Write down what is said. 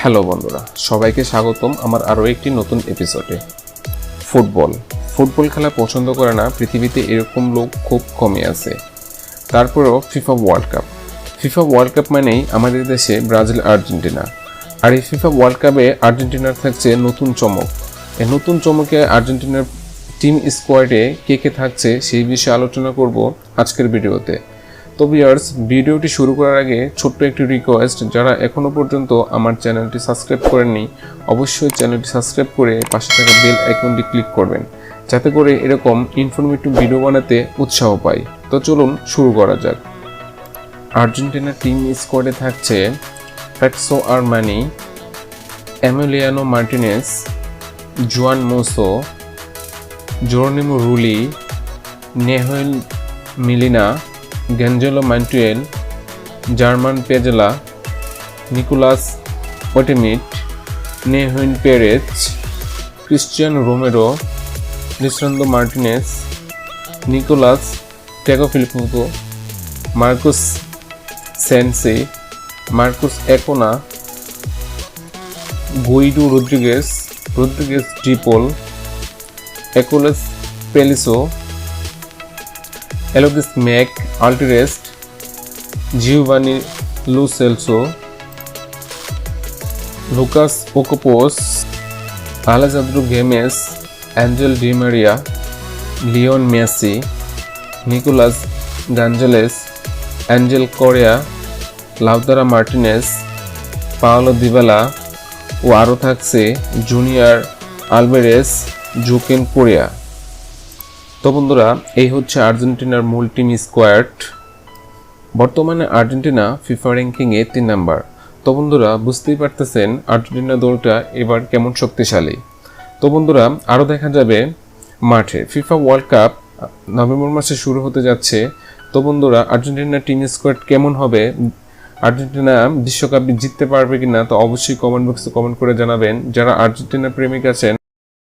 Hello বন্ধুরা, সবাইকে স্বাগতম আমার আরও একটি নতুন এপিসোডে। ফুটবল খেলা পছন্দ করে না পৃথিবীতে এরকম লোক খুব কমই আছে। তারপরেও ফিফা ওয়ার্ল্ড কাপ মানেই আমাদের দেশে ব্রাজিল আর্জেন্টিনা। আর এই ফিফা ওয়ার্ল্ড কাপে আর্জেন্টিনার থাকছে নতুন চমক। এই নতুন চমকে আর্জেন্টিনার টিম স্কোয়াডে কে কে থাকছে সেই বিষয়ে আলোচনা করব আজকের ভিডিওতে। তো ভিউয়ার্স, ভিডিওটি শুরু করার আগে ছোট্ট একটি রিকোয়েস্ট, যারা এখনও পর্যন্ত আমার চ্যানেলটি সাবস্ক্রাইব করেননি অবশ্যই চ্যানেলটি সাবস্ক্রাইব করে পাশে থাকা বেল আইকনটি ক্লিক করবেন, যাতে করে এরকম ইনফরমেটিভ ভিডিও বানাতে উৎসাহ পাই। তো চলুন শুরু করা যাক। আর্জেন্টিনার টিম স্কোয়াডে থাকছে ফ্যাক্সো আরমানি, এমিলিয়ানো মার্টিনেজ, জুয়ান মোসো, Geronimo Rulli, নেহুয়েল Milina, গ্যাঞ্জেলো Montiel, German Pezzella, Nicolas ওটেমিট, নেহুইন Perez, Cristian Romero, Lisandro Martinez, Nicolas টেগোফিলিপো, Marquis sensei, Marquis একোনা, Guido Rodriguez ডিপোল, একুলেস পেলিসো, এলোগিস Mac আল্টিরেস্ট, Giovani Lo Celso, Lucas ওকোপোস, Alejandro গেমেস, Angel Di Maria, Leone Messi, Nicolas গাঞ্জেলেস, Angel Korea, লাউতারা Martinez, Paulo Dybala ও আরও থাকছে junior Alvarez, জোকেন Korea. তো বন্ধুরা, এই হচ্ছে আর্জেন্টিনার মূল team squad. বর্তমানে Argentina FIFA র্যাঙ্কিংয়ে 3 নাম্বার। তো বন্ধুরা, বুঝতেই পারতেছেন আর্জেন্টিনা দলটা এবার কেমন শক্তিশালী। তো বন্ধুরা, আরও দেখা যাবে মাঠে। ফিফা ওয়ার্ল্ড কাপ নভেম্বর মাসে শুরু হতে যাচ্ছে। তো বন্ধুরা, আর্জেন্টিনার টিম স্কোয়াড কেমন হবে, আর্জেন্টিনা বিশ্বকাপ জিততে পারবে কিনা, তো অবশ্যই কমেন্ট বক্সে কমেন্ট করে জানাবেন। যারা আর্জেন্টিনা প্রেমিক আছেন